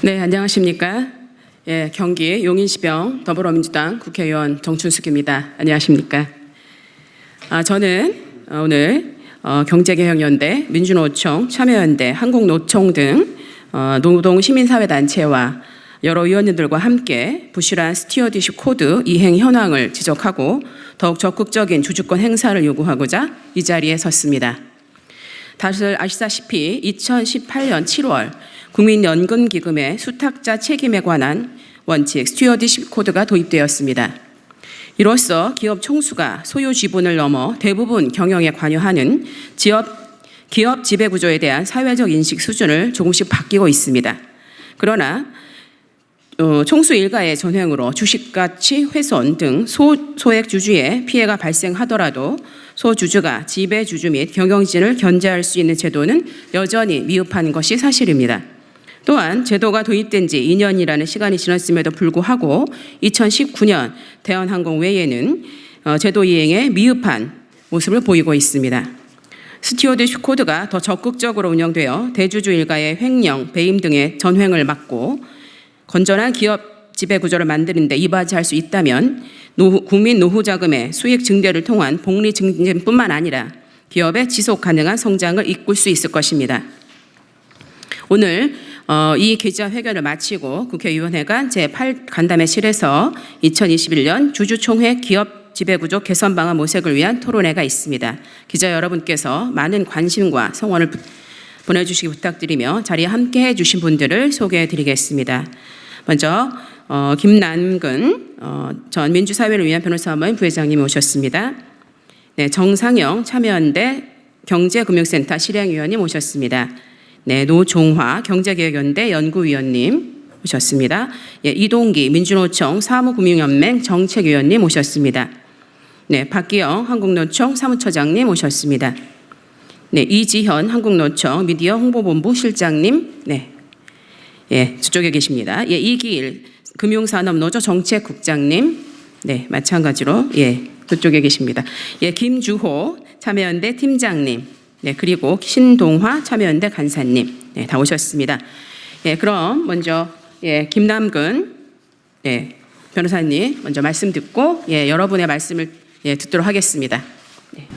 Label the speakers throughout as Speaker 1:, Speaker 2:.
Speaker 1: 네, 안녕하십니까. 예, 경기 용인시병 더불어민주당 국회의원 정춘숙입니다. 안녕하십니까. 저는 오늘 경제개혁연대, 민주노총, 참여연대, 한국노총 등 노동 시민사회단체와 여러 위원님들과 함께 부실한 스튜어디십 코드 이행 현황을 지적하고 더욱 적극적인 주주권 행사를 요구하고자 이 자리에 섰습니다. 다들 아시다시피 2018년 7월 국민연금기금의 수탁자 책임에 관한 원칙 스튜어디십 코드가 도입되었습니다. 이로써 기업 총수가 소유 지분을 넘어 대부분 경영에 관여하는 기업 지배구조에 대한 사회적 인식 수준을 조금씩 바뀌고 있습니다. 그러나 총수 일가의 전횡으로 주식가치 훼손 등 소액 주주의 피해가 발생하더라도 소주주가 지배주주 및 경영진을 견제할 수 있는 제도는 여전히 미흡한 것이 사실입니다. 또한 제도가 도입된 지 2년이라는 시간이 지났음에도 불구하고 2019년 대한항공 외에는 제도 이행에 미흡한 모습을 보이고 있습니다. 스튜어디십 코드가 더 적극적으로 운영되어 대주주 일가의 횡령, 배임 등의 전횡을 막고 건전한 기업 지배구조를 만드는 데 이바지할 수 있다면 국민 노후자금의 수익 증대를 통한 복리 증진뿐만 아니라 기업의 지속 가능한 성장을 이끌 수 있을 것입니다. 오늘 이 기자회견을 마치고 국회의원회관 제8간담회실에서 2021년 주주총회 기업 지배구조 개선 방안 모색을 위한 토론회가 있습니다. 기자 여러분께서 많은 관심과 성원을 보내주시기 부탁드리며 자리에 함께해 주신 분들을 소개해 드리겠습니다. 먼저 김남근 전 민주사회를 위한 변호사모임 부회장님이 오셨습니다. 네, 정상영 참여연대 경제금융센터 실행위원님 오셨습니다. 네, 노종화 경제개혁연대 연구위원님 오셨습니다. 예, 이동기 민주노총 사무금융연맹 정책위원님 오셨습니다. 네, 박기영 한국노총 사무처장님 오셨습니다. 네, 이지현 한국노총 미디어 홍보본부 실장님, 네, 예, 저쪽에 계십니다. 예, 이기일 금융산업노조 정책국장님, 네, 마찬가지로 예, 저쪽에 계십니다. 예, 김주호 참여연대 팀장님, 네, 그리고 신동화 참여연대 간사님, 네, 다 오셨습니다. 예, 그럼 먼저 예, 김남근 네, 변호사님 먼저 말씀 듣고 예, 여러분의 말씀을 예, 듣도록 하겠습니다. 네.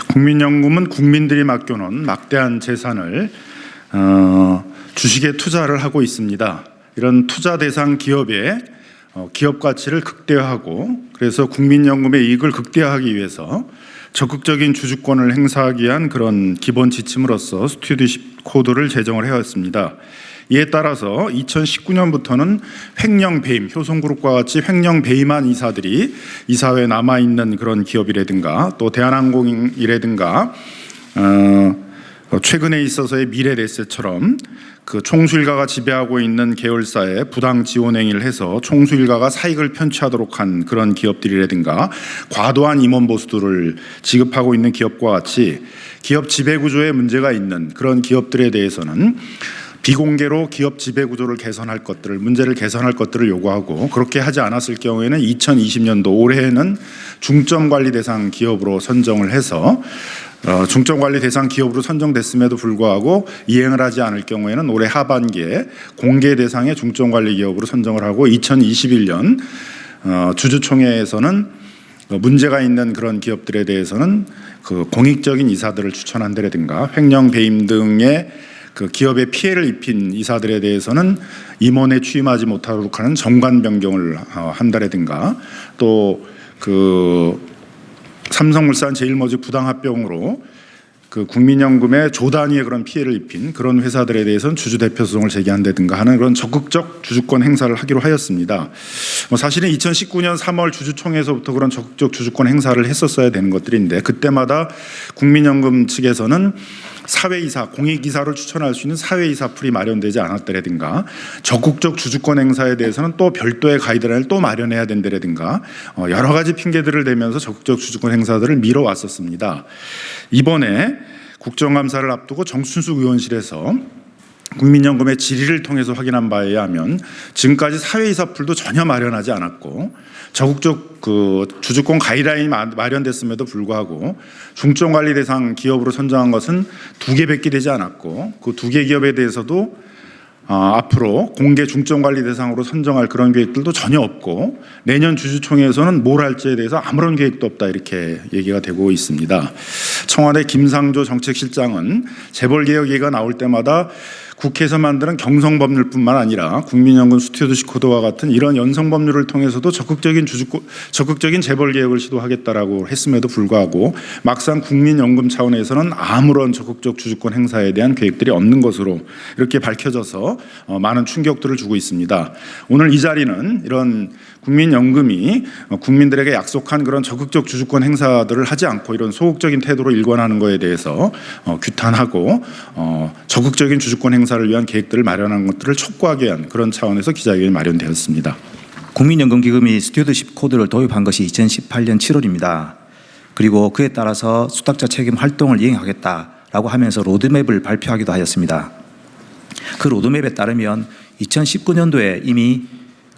Speaker 2: 국민연금은 국민들이 맡겨놓은 막대한 재산을 주식에 투자를 하고 있습니다. 이런 투자 대상 기업의 기업 가치를 극대화하고 그래서 국민연금의 이익을 극대화하기 위해서 적극적인 주주권을 행사하기 위한 그런 기본 지침으로서 스튜어디십 코드를 제정을 해왔습니다. 이에 따라서 2019년부터는 횡령 배임, 효성그룹과 같이 횡령 배임한 이사들이 이사회에 남아있는 그런 기업이라든가 또 대한항공이라든가 최근에 있어서의 미래에셋처럼 그 총수일가가 지배하고 있는 계열사에 부당 지원 행위를 해서 총수일가가 사익을 편취하도록 한 그런 기업들이라든가 과도한 임원 보수들을 지급하고 있는 기업과 같이 기업 지배구조에 문제가 있는 그런 기업들에 대해서는 비공개로 기업 지배구조를 개선할 것들을 문제를 개선할 것들을 요구하고 그렇게 하지 않았을 경우에는 2020년도 올해에는 중점관리 대상 기업으로 선정을 해서 중점관리 대상 기업으로 선정됐음에도 불구하고 이행을 하지 않을 경우에는 올해 하반기에 공개 대상의 중점관리 기업으로 선정을 하고 2021년 주주총회에서는 문제가 있는 그런 기업들에 대해서는 그 공익적인 이사들을 추천한다든가 횡령 배임 등의 그 기업에 피해를 입힌 이사들에 대해서는 임원에 취임하지 못하도록 하는 정관 변경을 한다든가 또 그 삼성물산 제일모직 부당합병으로 그 국민연금의 조 단위의 그런 피해를 입힌 그런 회사들에 대해서는 주주대표 소송을 제기한다든가 하는 그런 적극적 주주권 행사를 하기로 하였습니다. 사실은 2019년 3월 주주총회에서부터 그런 적극적 주주권 행사를 했었어야 되는 것들인데 그때마다 국민연금 측에서는 사회이사, 공익이사를 추천할 수 있는 사회이사 풀이 마련되지 않았다든가 적극적 주주권 행사에 대해서는 또 별도의 가이드라인을 또 마련해야 된다든가 여러 가지 핑계들을 대면서 적극적 주주권 행사들을 미뤄왔었습니다. 이번에 국정감사를 앞두고 정춘숙 의원실에서 국민연금의 질의를 통해서 확인한 바에 의하면 지금까지 사회이사 풀도 전혀 마련하지 않았고 적극적 그 주주권 가이드라인이 마련됐음에도 불구하고 중점관리 대상 기업으로 선정한 것은 2개밖에 되지 않았고 그 2개 기업에 대해서도 앞으로 공개 중점 관리 대상으로 선정할 그런 계획들도 전혀 없고 내년 주주총회에서는 뭘 할지에 대해서 아무런 계획도 없다 이렇게 얘기가 되고 있습니다. 청와대 김상조 정책실장은 재벌개혁 얘기가 나올 때마다 국회에서 만드는 경성법률뿐만 아니라 국민연금 스튜어드십 코드와 같은 이런 연성법률을 통해서도 적극적인 재벌개혁을 시도하겠다라고 했음에도 불구하고 막상 국민연금 차원에서는 아무런 적극적 주주권 행사에 대한 계획들이 없는 것으로 이렇게 밝혀져서 많은 충격들을 주고 있습니다. 오늘 이 자리는 이런 국민연금이 국민들에게 약속한 그런 적극적 주주권 행사들을 하지 않고 이런 소극적인 태도로 일관하는 것에 대해서 규탄하고 적극적인 주주권 행사를 위한 계획들을 마련한 것들을 촉구하기 위한 그런 차원에서 기자회견이 마련되었습니다.
Speaker 3: 국민연금기금이 스튜어드십 코드를 도입한 것이 2018년 7월입니다. 그리고 그에 따라서 수탁자 책임 활동을 이행하겠다라고 하면서 로드맵을 발표하기도 하였습니다. 그 로드맵에 따르면 2019년도에 이미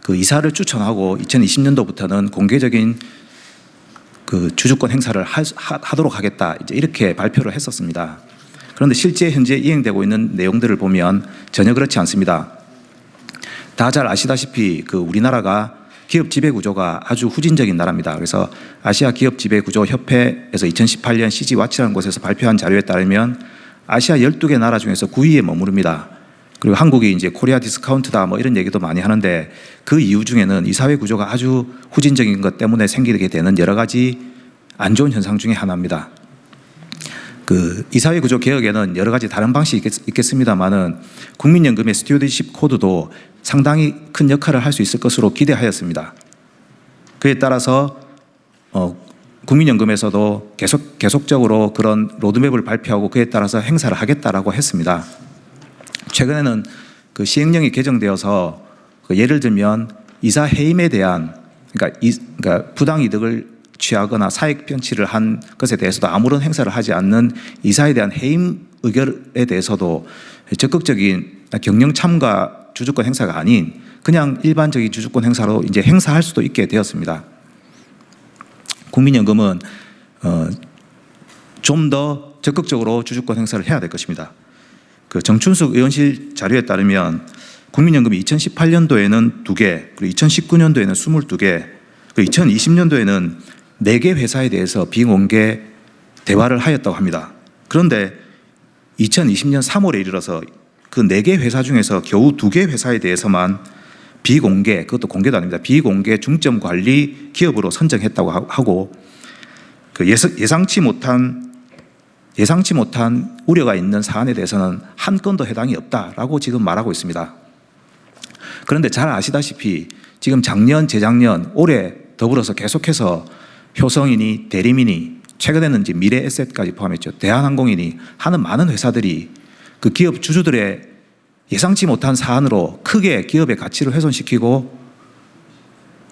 Speaker 3: 그 이사를 추천하고 2020년도부터는 공개적인 그 주주권 행사를 하도록 하겠다 이렇게 발표를 했었습니다. 그런데 실제 현재 이행되고 있는 내용들을 보면 전혀 그렇지 않습니다. 다 잘 아시다시피 그 우리나라가 기업 지배 구조가 아주 후진적인 나라입니다. 그래서 아시아 기업 지배 구조 협회에서 2018년 CG와치라는 곳에서 발표한 자료에 따르면 아시아 12개 나라 중에서 9위에 머무릅니다. 그리고 한국이 이제 코리아 디스카운트다 뭐 이런 얘기도 많이 하는데 그 이유 중에는 이 사회 구조가 아주 후진적인 것 때문에 생기게 되는 여러 가지 안 좋은 현상 중에 하나입니다. 그 이 사회 구조 개혁에는 여러 가지 다른 방식이 있겠습니다만은 국민연금의 스튜어드십 코드도 상당히 큰 역할을 할 수 있을 것으로 기대하였습니다. 그에 따라서 국민연금에서도 계속적으로 그런 로드맵을 발표하고 그에 따라서 행사를 하겠다라고 했습니다. 최근에는 그 시행령이 개정되어서 예를 들면 이사 해임에 대한 그러니까 부당 이득을 취하거나 사익 편취를 한 것에 대해서도 아무런 행사를 하지 않는 이사에 대한 해임 의결에 대해서도 적극적인 경영 참가 주주권 행사가 아닌 그냥 일반적인 주주권 행사로 이제 행사할 수도 있게 되었습니다. 국민연금은 좀 더 적극적으로 주주권 행사를 해야 될 것입니다. 그 정춘숙 의원실 자료에 따르면 국민연금이 2018년도에는 2개, 그리고 2019년도에는 22개, 그리고 2020년도에는 4개 회사에 대해서 비공개 대화를 하였다고 합니다. 그런데 2020년 3월에 이르러서 그 4개 회사 중에서 겨우 2개 회사에 대해서만 비공개, 그것도 공개도 아닙니다. 비공개 중점 관리 기업으로 선정했다고 하고 그 예상치 못한 우려가 있는 사안에 대해서는 한 건도 해당이 없다라고 지금 말하고 있습니다. 그런데 잘 아시다시피 지금 작년, 재작년, 올해 더불어서 계속해서 효성이니 대리민이 최근에는 이제 미래에셋까지 포함했죠. 대한항공이니 하는 많은 회사들이 그 기업 주주들의 예상치 못한 사안으로 크게 기업의 가치를 훼손시키고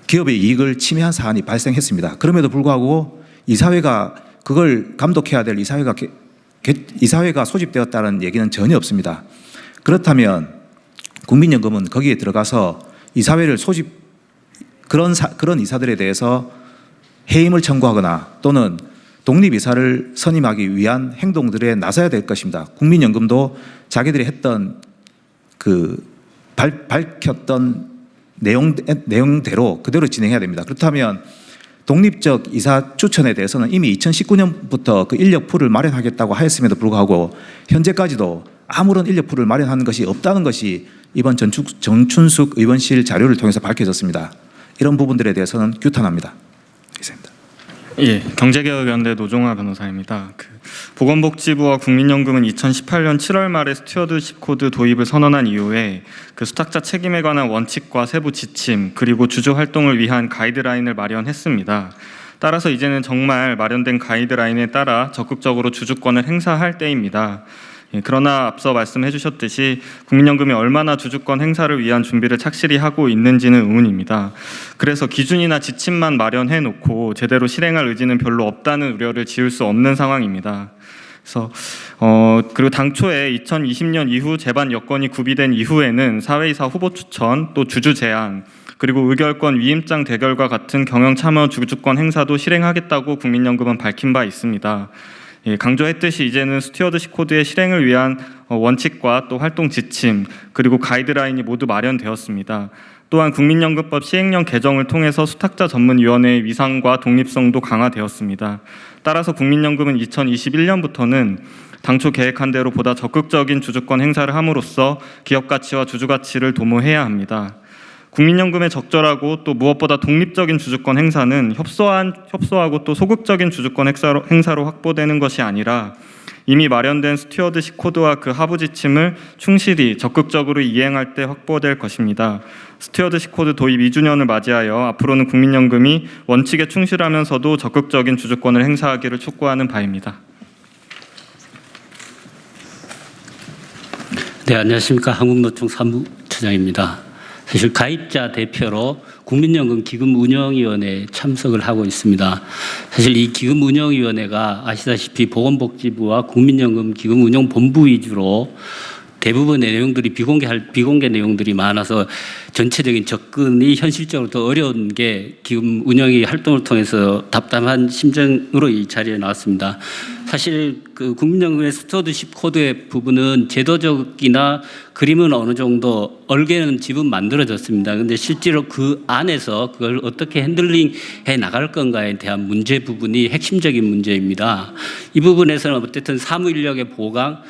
Speaker 3: 기업의 이익을 침해한 사안이 발생했습니다. 그럼에도 불구하고 이사회가 그걸 감독해야 될 이사회가 소집되었다는 얘기는 전혀 없습니다. 그렇다면 국민연금은 거기에 들어가서 이사회를 그런 이사들에 대해서 해임을 청구하거나 또는 독립이사를 선임하기 위한 행동들에 나서야 될 것입니다. 국민연금도 자기들이 했던 밝혔던 내용대로 그대로 진행해야 됩니다. 그렇다면 독립적 이사 추천에 대해서는 이미 2019년부터 그 인력풀을 마련하겠다고 하였음에도 불구하고 현재까지도 아무런 인력풀을 마련하는 것이 없다는 것이 이번 정춘숙 의원실 자료를 통해서 밝혀졌습니다. 이런 부분들에 대해서는 규탄합니다. 이상입니다.
Speaker 4: 예, 경제개혁연대 노종화 변호사입니다. 보건복지부와 국민연금은 2018년 7월 말에 스튜어드십 코드 도입을 선언한 이후에 그 수탁자 책임에 관한 원칙과 세부 지침 그리고 주주 활동을 위한 가이드라인을 마련했습니다. 따라서 이제는 정말 마련된 가이드라인에 따라 적극적으로 주주권을 행사할 때입니다. 그러나 앞서 말씀해 주셨듯이 국민연금이 얼마나 주주권 행사를 위한 준비를 착실히 하고 있는지는 의문입니다. 그래서 기준이나 지침만 마련해 놓고 제대로 실행할 의지는 별로 없다는 우려를 지울 수 없는 상황입니다. 그래서 그리고 당초에 2020년 이후 재반 여건이 구비된 이후에는 사회이사 후보 추천 또 주주 제한 그리고 의결권 위임장 대결과 같은 경영 참여 주주권 행사도 실행하겠다고 국민연금은 밝힌 바 있습니다. 강조했듯이 이제는 스튜어드십 코드의 실행을 위한 원칙과 또 활동 지침 그리고 가이드라인이 모두 마련되었습니다. 또한 국민연금법 시행령 개정을 통해서 수탁자 전문위원회의 위상과 독립성도 강화되었습니다. 따라서 국민연금은 2021년부터는 당초 계획한 대로 보다 적극적인 주주권 행사를 함으로써 기업 가치와 주주 가치를 도모해야 합니다. 국민연금의 적절하고 또 무엇보다 독립적인 주주권 행사는 협소하고 또 소극적인 주주권 행사로 확보되는 것이 아니라 이미 마련된 스튜어드십 코드와 그 하부 지침을 충실히 적극적으로 이행할 때 확보될 것입니다. 스튜어드십 코드 도입 2주년을 맞이하여 앞으로는 국민연금이 원칙에 충실하면서도 적극적인 주주권을 행사하기를 촉구하는 바입니다.
Speaker 5: 네, 안녕하십니까. 한국노총 사무처장입니다. 사실 가입자 대표로 국민연금 기금운영위원회에 참석을 하고 있습니다. 사실 이 기금운영위원회가 아시다시피 보건복지부와 국민연금 기금운용본부 위주로 대부분의 내용들이 비공개 내용들이 많아서 전체적인 접근이 현실적으로 더 어려운 게 기금 운영위 활동을 통해서 답답한 심정으로 이 자리에 나왔습니다. 사실 그 국민연금의 스튜어드십 코드의 부분은 제도적이나 그림은 어느 정도 얼개는 집은 만들어졌습니다. 그런데 실제로 그 안에서 그걸 어떻게 핸들링해 나갈 건가에 대한 문제 부분이 핵심적인 문제입니다. 이 부분에서는 어쨌든 사무인력의 보강,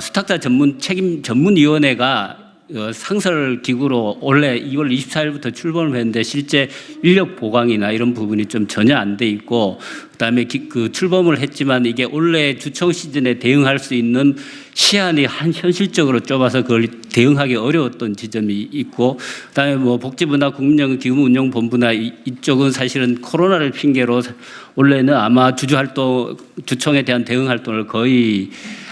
Speaker 5: 수탁자 전문위원회가 상설 기구로 올해 2월 24일부터 출범을 했는데 실제 인력 보강이나 이런 부분이 좀 전혀 안 돼 있고, 그다음에 그 출범을 했지만 이게 올해 주총 시즌에 대응할 수 있는 시한이 현실적으로 좁아서 그걸 대응하기 어려웠던 지점이 있고, 그다음에 뭐 복지부나 국민연금 기금운용본부나 이쪽은 사실은 코로나를 핑계로 원래는 아마 주총에 대한 대응 활동을 거의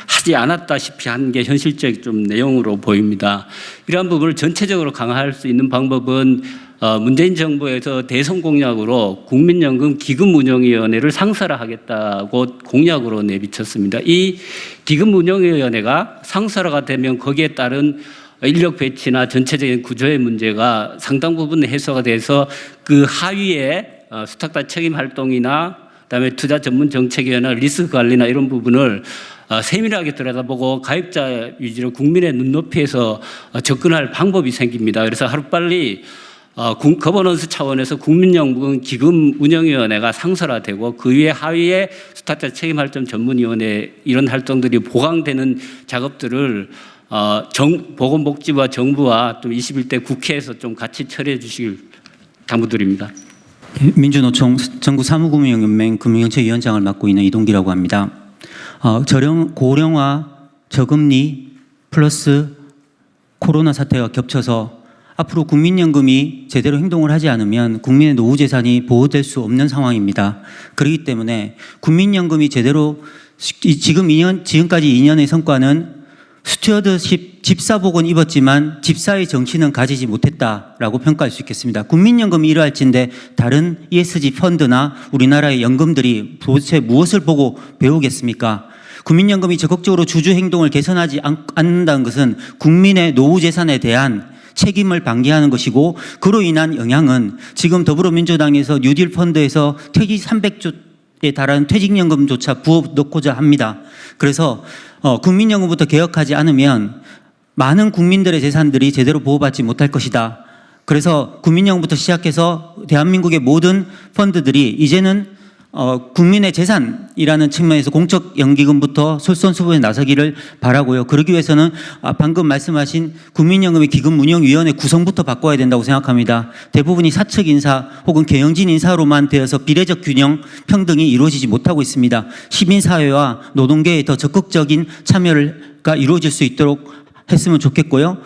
Speaker 5: 하지 않았다시피 한 게 현실적 좀 내용으로 보입니다. 이러한 부분을 전체적으로 강화할 수 있는 방법은 문재인 정부에서 대선 공약으로 국민연금 기금운용위원회를 상설화하겠다고 공약으로 내비쳤습니다. 이 기금운용위원회가 상설화가 되면 거기에 따른 인력 배치나 전체적인 구조의 문제가 상당 부분 해소가 돼서 그 하위에 수탁자 책임 활동이나 그다음에 투자 전문 정책이나 리스크 관리나 이런 부분을 세밀하게 들여다보고 가입자 위주로 국민의 눈높이에서 접근할 방법이 생깁니다. 그래서 하루빨리 거버넌스 차원에서 국민연금 기금운영위원회가 상설화되고 그 위에 하위에 수탁자 책임활동 전문위원회 이런 활동들이 보강되는 작업들을 보건복지부와 정부와 또 21대 국회에서 좀 같이 처리해 주시길 당부드립니다.
Speaker 6: 민주노총 전국사무금융연맹 금융정책위원장을 맡고 있는 이동기라고 합니다. 고령화, 저금리 플러스 코로나 사태가 겹쳐서 앞으로 국민연금이 제대로 행동을 하지 않으면 국민의 노후 재산이 보호될 수 없는 상황입니다. 그렇기 때문에 국민연금이 제대로 지금까지 2년의 성과는 스튜어드십 집사복은 입었지만 집사의 정신은 가지지 못했다라고 평가할 수 있겠습니다. 국민연금이 이러할진데 다른 ESG 펀드나 우리나라의 연금들이 도대체 무엇을 보고 배우겠습니까? 국민연금이 적극적으로 주주 행동을 개선하지 않는다는 것은 국민의 노후 재산에 대한 책임을 방기하는 것이고, 그로 인한 영향은 지금 더불어민주당에서 뉴딜 펀드에서 퇴직 300조에 달하는 퇴직연금조차 부어 넣고자 합니다. 그래서 국민연금부터 개혁하지 않으면 많은 국민들의 재산들이 제대로 보호받지 못할 것이다. 그래서 국민연금부터 시작해서 대한민국의 모든 펀드들이 이제는 국민의 재산이라는 측면에서 공적 연기금부터 솔선수범에 나서기를 바라고요. 그러기 위해서는 방금 말씀하신 국민연금의 기금운영위원회 구성부터 바꿔야 된다고 생각합니다. 대부분이 사측 인사 혹은 경영진 인사로만 되어서 비례적 균형, 평등이 이루어지지 못하고 있습니다. 시민사회와 노동계의 더 적극적인 참여가 이루어질 수 있도록 했으면 좋겠고요.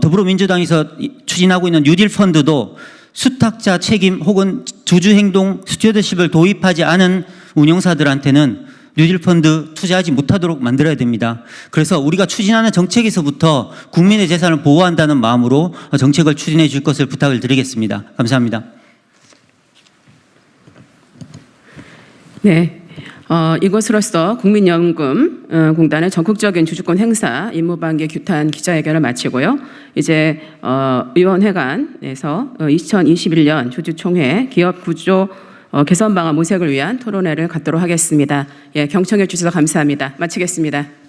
Speaker 6: 더불어민주당에서 추진하고 있는 뉴딜 펀드도 수탁자 책임 혹은 주주행동 스튜어드십을 도입하지 않은 운영사들한테는 뉴딜 펀드 투자하지 못하도록 만들어야 됩니다. 그래서 우리가 추진하는 정책에서부터 국민의 재산을 보호한다는 마음으로 정책을 추진해 줄 것을 부탁을 드리겠습니다. 감사합니다.
Speaker 1: 네. 이것으로써 국민연금 공단의 적극적인 주주권 행사 임무반기 규탄 기자회견을 마치고요. 이제 의원회관에서 2021년 주주총회 기업 구조 개선 방안 모색을 위한 토론회를 갖도록 하겠습니다. 예, 경청해 주셔서 감사합니다. 마치겠습니다.